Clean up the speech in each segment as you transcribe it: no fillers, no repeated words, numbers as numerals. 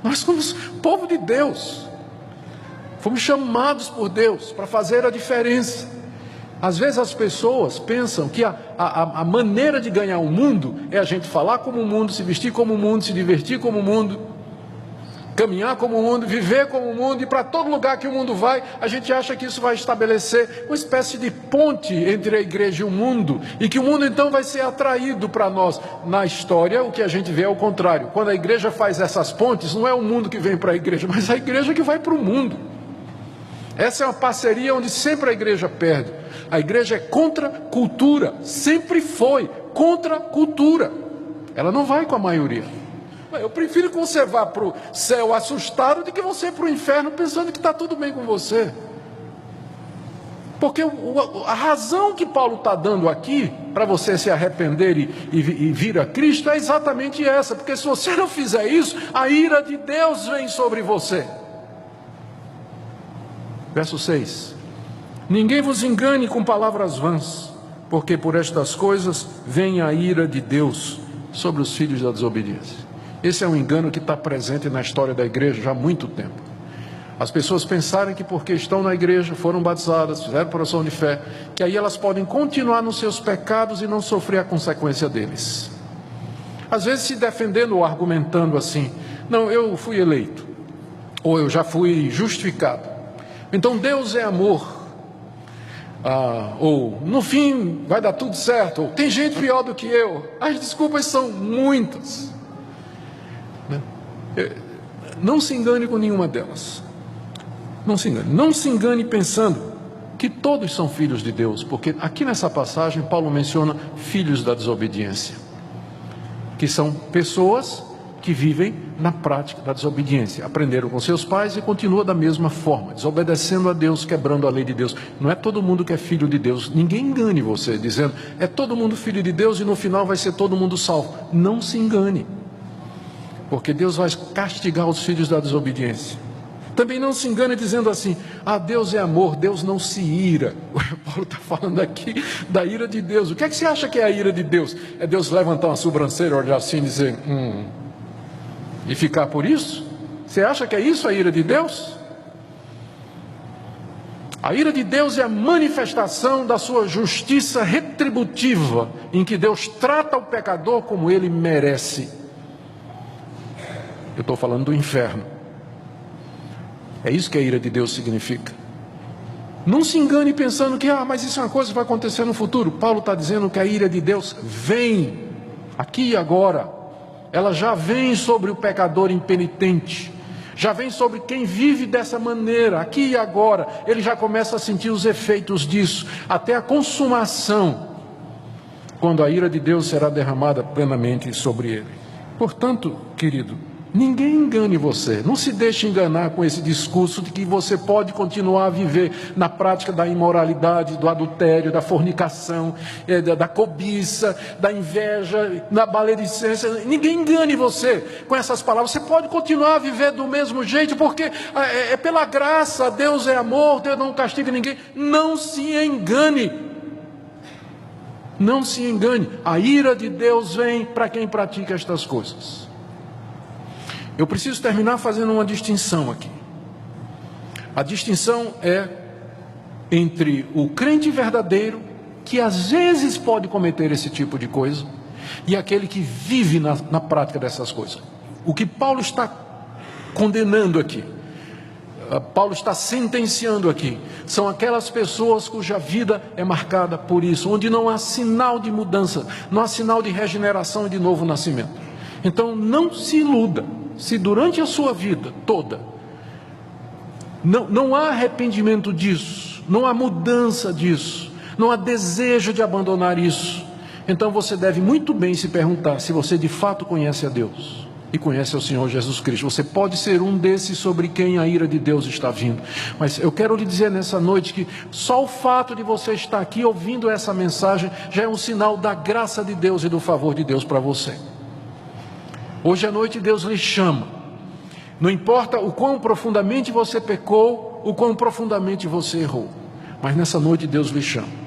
Nós somos povo de Deus. Fomos chamados por Deus para fazer a diferença. Às vezes as pessoas pensam que a maneira de ganhar o mundo é a gente falar como o mundo, se vestir como o mundo, se divertir como o mundo, caminhar como o mundo, viver como o mundo, e para todo lugar que o mundo vai, a gente acha que isso vai estabelecer uma espécie de ponte entre a igreja e o mundo, e que o mundo então vai ser atraído para nós. Na história, o que a gente vê é o contrário. Quando a igreja faz essas pontes, não é o mundo que vem para a igreja, mas a igreja que vai para o mundo. Essa é uma parceria onde sempre a igreja perde. A igreja é contra cultura, sempre foi contra cultura. Ela não vai com a maioria. Eu prefiro que você vá para o céu assustado do que você para o inferno pensando que está tudo bem com você. Porque a razão que Paulo está dando aqui, para você se arrepender e vir a Cristo, é exatamente essa. Porque se você não fizer isso, a ira de Deus vem sobre você. Verso 6. Ninguém vos engane com palavras vãs, porque por estas coisas vem a ira de Deus sobre os filhos da desobediência. Esse é um engano que está presente na história da igreja já há muito tempo. As pessoas pensarem que porque estão na igreja, foram batizadas, fizeram profissão de fé, que aí elas podem continuar nos seus pecados e não sofrer a consequência deles. Às vezes se defendendo ou argumentando assim: não, eu fui eleito, ou eu já fui justificado, então Deus é amor, ou no fim vai dar tudo certo, ou tem gente pior do que eu. As desculpas são muitas. Não se engane com nenhuma delas. Não se engane pensando que todos são filhos de Deus, porque aqui nessa passagem Paulo menciona filhos da desobediência, que são pessoas que vivem na prática da desobediência, aprenderam com seus pais e continuam da mesma forma, desobedecendo a Deus, quebrando a lei de Deus. Não é todo mundo que é filho de Deus. Ninguém engane você dizendo é todo mundo filho de Deus e no final vai ser todo mundo salvo. Não se engane, porque Deus vai castigar os filhos da desobediência. Também não se engane dizendo assim: Deus é amor, Deus não se ira. O Paulo está falando aqui da ira de Deus. O que é que você acha que é a ira de Deus? É Deus levantar uma sobrancelha, olhar assim e dizer e ficar por isso? Você acha que é isso a ira de Deus? A ira de Deus é a manifestação da sua justiça retributiva, em que Deus trata o pecador como ele merece. Eu estou falando do inferno. É isso que a ira de Deus significa. Não se engane pensando que mas isso é uma coisa que vai acontecer no futuro. Paulo está dizendo que a ira de Deus vem aqui e agora. Ela já vem sobre o pecador impenitente, já vem sobre quem vive dessa maneira, aqui e agora. Ele já começa a sentir os efeitos disso, até a consumação, quando a ira de Deus será derramada plenamente sobre ele. Portanto, querido, ninguém engane você. Não se deixe enganar com esse discurso de que você pode continuar a viver na prática da imoralidade, do adultério, da fornicação, da cobiça, da inveja, da maledicência. Ninguém engane você com essas palavras. Você pode continuar a viver do mesmo jeito, porque é pela graça. Deus é amor, Deus não castiga ninguém. Não se engane. Não se engane. A ira de Deus vem para quem pratica estas coisas. Eu preciso terminar fazendo uma distinção aqui. A distinção é entre o crente verdadeiro, que às vezes pode cometer esse tipo de coisa, e aquele que vive na prática dessas coisas. O que Paulo está condenando aqui, Paulo está sentenciando aqui, são aquelas pessoas cuja vida é marcada por isso, onde não há sinal de mudança, não há sinal de regeneração e de novo nascimento. Então não se iluda, se durante a sua vida toda não há arrependimento disso, não há mudança disso, não há desejo de abandonar isso, então você deve muito bem se perguntar se você de fato conhece a Deus e conhece o Senhor Jesus Cristo. Você pode ser um desses sobre quem a ira de Deus está vindo, mas eu quero lhe dizer nessa noite que só o fato de você estar aqui ouvindo essa mensagem já é um sinal da graça de Deus e do favor de Deus para você. Hoje à noite Deus lhe chama. Não importa o quão profundamente você pecou, o quão profundamente você errou, mas nessa noite Deus lhe chama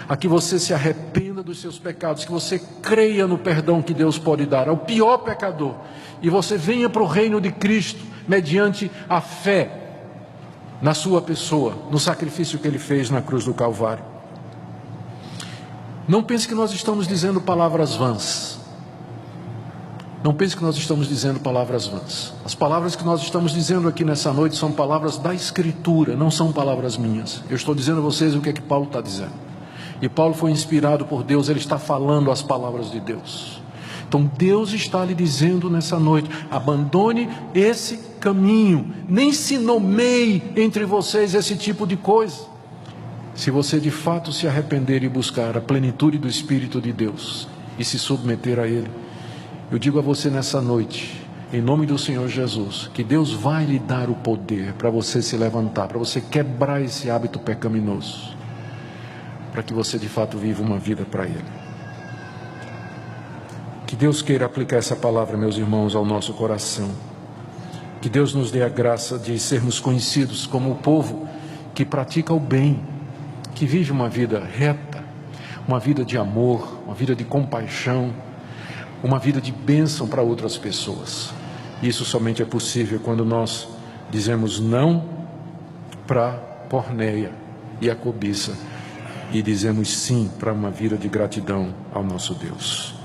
a que você se arrependa arrependa dos seus pecados, que você creia no perdão que Deus pode dar ao pior pecador, e você venha para o reino de Cristo, mediante a fé na sua pessoa, no sacrifício que Ele fez na cruz do Calvário. Não pense que nós estamos dizendo palavras vãs. Não pense que nós estamos dizendo palavras vãs. As palavras que nós estamos dizendo aqui nessa noite são palavras da Escritura, não são palavras minhas. Eu estou dizendo a vocês o que é que Paulo está dizendo. E Paulo foi inspirado por Deus, ele está falando as palavras de Deus. Então Deus está lhe dizendo nessa noite: abandone esse caminho, nem se nomeie entre vocês esse tipo de coisa. Se você de fato se arrepender e buscar a plenitude do Espírito de Deus e se submeter a Ele, eu digo a você nessa noite, em nome do Senhor Jesus, que Deus vai lhe dar o poder para você se levantar, para você quebrar esse hábito pecaminoso, para que você de fato viva uma vida para Ele. Que Deus queira aplicar essa palavra, meus irmãos, ao nosso coração. Que Deus nos dê a graça de sermos conhecidos como o povo que pratica o bem, que vive uma vida reta, uma vida de amor, uma vida de compaixão, uma vida de bênção para outras pessoas. Isso somente é possível quando nós dizemos não para a porneia e a cobiça e dizemos sim para uma vida de gratidão ao nosso Deus.